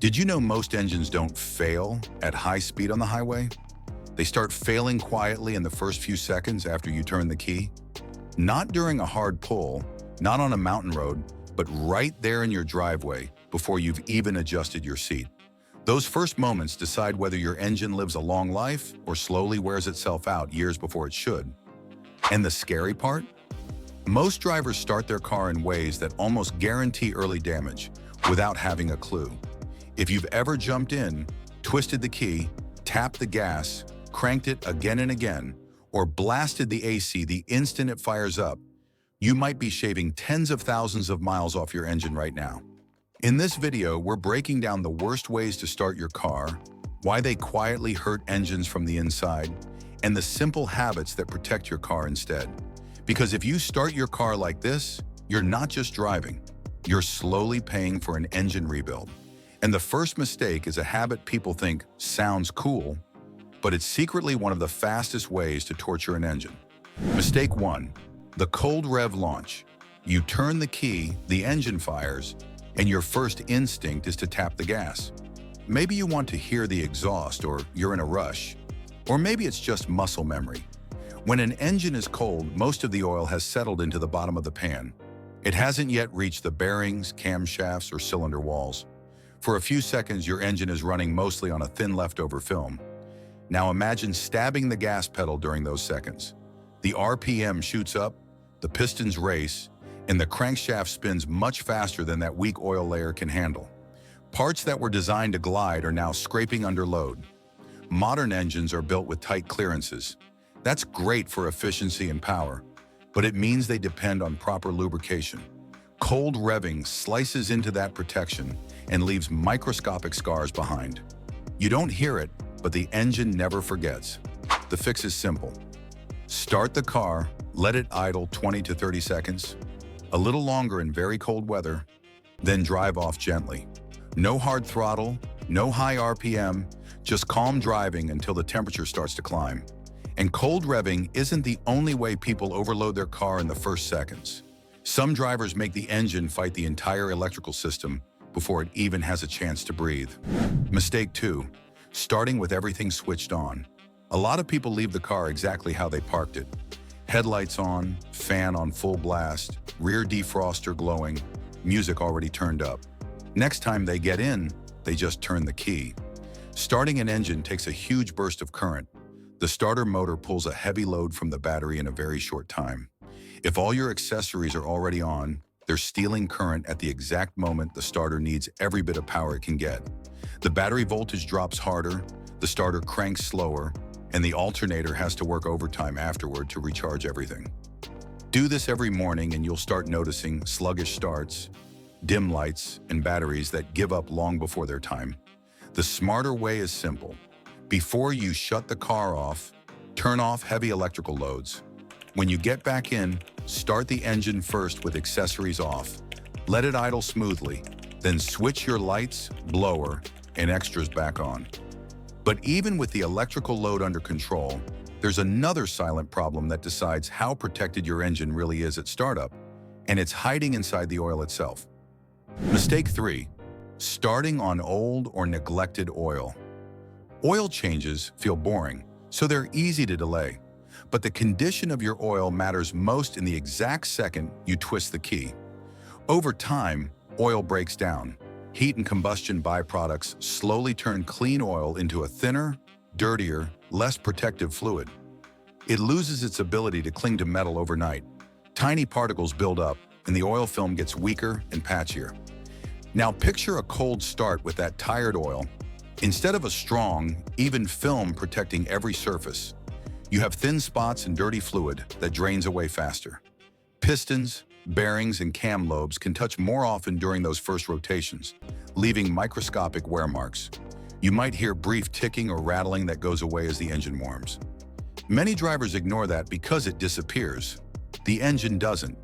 Did you know most engines don't fail at high speed on the highway? They start failing quietly in the first few seconds after you turn the key. Not during a hard pull, not on a mountain road, but right there in your driveway before you've even adjusted your seat. Those first moments decide whether your engine lives a long life or slowly wears itself out years before it should. And the scary part? Most drivers start their car in ways that almost guarantee early damage without having a clue. If you've ever jumped in, twisted the key, tapped the gas, cranked it again and again, or blasted the AC the instant it fires up, you might be shaving tens of thousands of miles off your engine right now. In this video, we're breaking down the worst ways to start your car, why they quietly hurt engines from the inside, and the simple habits that protect your car instead. Because if you start your car like this, you're not just driving, you're slowly paying for an engine rebuild. And the first mistake is a habit people think sounds cool, but it's secretly one of the fastest ways to torture an engine. Mistake 1, the cold rev launch. You turn the key, the engine fires, and your first instinct is to tap the gas. Maybe you want to hear the exhaust, or you're in a rush. Or maybe it's just muscle memory. When an engine is cold, most of the oil has settled into the bottom of the pan. It hasn't yet reached the bearings, camshafts, or cylinder walls. For a few seconds, your engine is running mostly on a thin leftover film. Now imagine stabbing the gas pedal during those seconds. The RPM shoots up, the pistons race, and the crankshaft spins much faster than that weak oil layer can handle. Parts that were designed to glide are now scraping under load. Modern engines are built with tight clearances. That's great for efficiency and power, but it means they depend on proper lubrication. Cold revving slices into that protection and leaves microscopic scars behind. You don't hear it, but the engine never forgets. The fix is simple. Start the car, let it idle 20 to 30 seconds, a little longer in very cold weather, then drive off gently. No hard throttle, no high RPM, just calm driving until the temperature starts to climb. And cold revving isn't the only way people overload their car in the first seconds. Some drivers make the engine fight the entire electrical system before it even has a chance to breathe. Mistake 2, starting with everything switched on. A lot of people leave the car exactly how they parked it. Headlights on, fan on full blast, rear defroster glowing, music already turned up. Next time they get in, they just turn the key. Starting an engine takes a huge burst of current. The starter motor pulls a heavy load from the battery in a very short time. If all your accessories are already on, they're stealing current at the exact moment the starter needs every bit of power it can get. The battery voltage drops harder, the starter cranks slower, and the alternator has to work overtime afterward to recharge everything. Do this every morning and you'll start noticing sluggish starts, dim lights, and batteries that give up long before their time. The smarter way is simple. Before you shut the car off, turn off heavy electrical loads. When you get back in, start the engine first with accessories off. Let it idle smoothly, then switch your lights, blower, and extras back on. But even with the electrical load under control, there's another silent problem that decides how protected your engine really is at startup, and it's hiding inside the oil itself. Mistake 3, starting on old or neglected oil. Oil changes feel boring, so they're easy to delay. But the condition of your oil matters most in the exact second you twist the key. Over time, oil breaks down. Heat and combustion byproducts slowly turn clean oil into a thinner, dirtier, less protective fluid. It loses its ability to cling to metal overnight. Tiny particles build up, and the oil film gets weaker and patchier. Now picture a cold start with that tired oil. Instead of a strong, even film protecting every surface, you have thin spots and dirty fluid that drains away faster. Pistons, bearings, and cam lobes can touch more often during those first rotations, leaving microscopic wear marks. You might hear brief ticking or rattling that goes away as the engine warms. Many drivers ignore that because it disappears. The engine doesn't.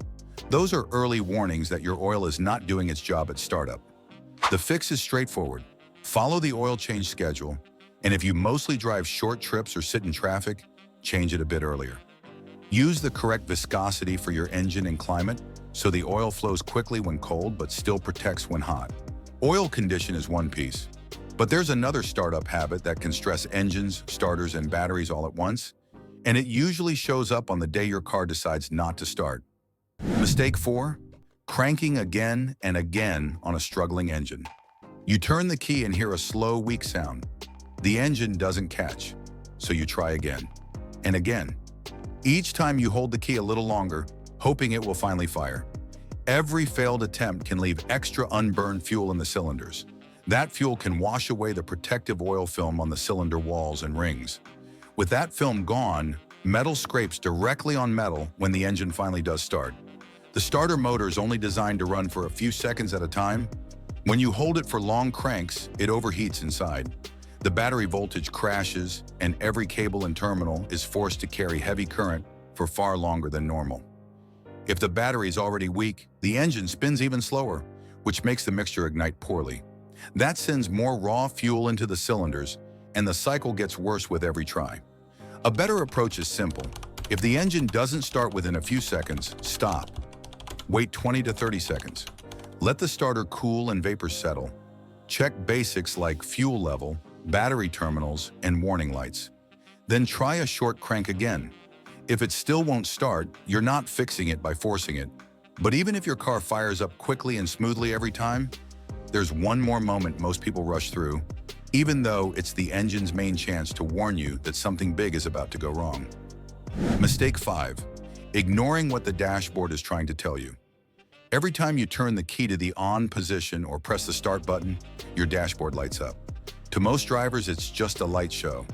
Those are early warnings that your oil is not doing its job at startup. The fix is straightforward. Follow the oil change schedule, and if you mostly drive short trips or sit in traffic, change it a bit earlier. Use the correct viscosity for your engine and climate so the oil flows quickly when cold but still protects when hot. Oil condition is one piece, but there's another startup habit that can stress engines, starters, and batteries all at once, and it usually shows up on the day your car decides not to start. Mistake 4, cranking again and again on a struggling engine. You turn the key and hear a slow, weak sound. The engine doesn't catch, so you try again and again. Each time you hold the key a little longer, hoping it will finally fire. Every failed attempt can leave extra unburned fuel in the cylinders. That fuel can wash away the protective oil film on the cylinder walls and rings. With that film gone, metal scrapes directly on metal when the engine finally does start. The starter motor is only designed to run for a few seconds at a time. When you hold it for long cranks, it overheats inside. The battery voltage crashes, and every cable and terminal is forced to carry heavy current for far longer than normal. If the battery is already weak, the engine spins even slower, which makes the mixture ignite poorly. That sends more raw fuel into the cylinders, and the cycle gets worse with every try. A better approach is simple. If the engine doesn't start within a few seconds, stop. Wait 20 to 30 seconds. Let the starter cool and vapors settle. Check basics like fuel level, battery terminals, and warning lights. Then try a short crank again. If it still won't start, you're not fixing it by forcing it. But even if your car fires up quickly and smoothly every time, there's one more moment most people rush through, even though it's the engine's main chance to warn you that something big is about to go wrong. Mistake 5, ignoring what the dashboard is trying to tell you. Every time you turn the key to the on position or press the start button, your dashboard lights up. To most drivers, it's just a light show.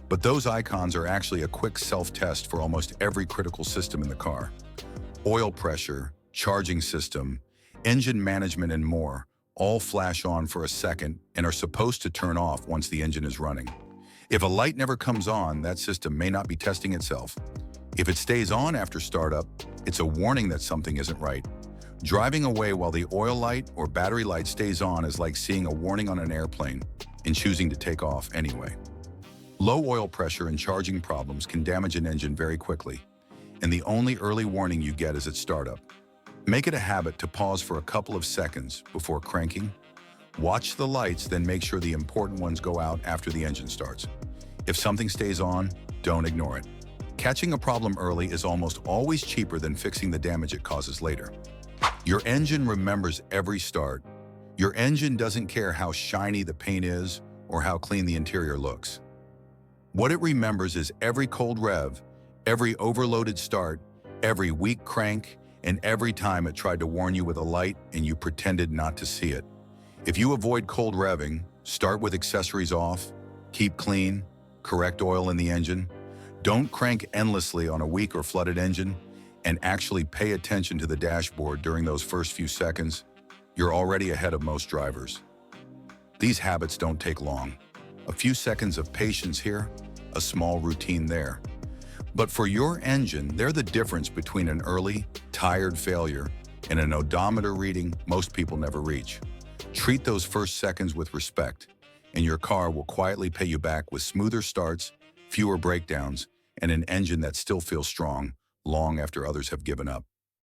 But those icons are actually a quick self-test for almost every critical system in the car. Oil pressure, charging system, engine management, and more all flash on for a second and are supposed to turn off once the engine is running. If a light never comes on, that system may not be testing itself. If it stays on after startup, it's a warning that something isn't right. Driving away while the oil light or battery light stays on is like seeing a warning on an airplane and choosing to take off anyway. Low oil pressure and charging problems can damage an engine very quickly, and the only early warning you get is at startup. Make it a habit to pause for a couple of seconds before cranking. Watch the lights, then make sure the important ones go out after the engine starts. If something stays on, don't ignore it. Catching a problem early is almost always cheaper than fixing the damage it causes later. Your engine remembers every start. Your engine doesn't care how shiny the paint is or how clean the interior looks. What it remembers is every cold rev, every overloaded start, every weak crank, and every time it tried to warn you with a light and you pretended not to see it. If you avoid cold revving, start with accessories off, keep clean, correct oil in the engine, don't crank endlessly on a weak or flooded engine, and actually pay attention to the dashboard during those first few seconds, you're already ahead of most drivers. These habits don't take long. A few seconds of patience here, a small routine there. But for your engine, they're the difference between an early, tired failure and an odometer reading most people never reach. Treat those first seconds with respect, and your car will quietly pay you back with smoother starts, fewer breakdowns, and an engine that still feels strong long after others have given up.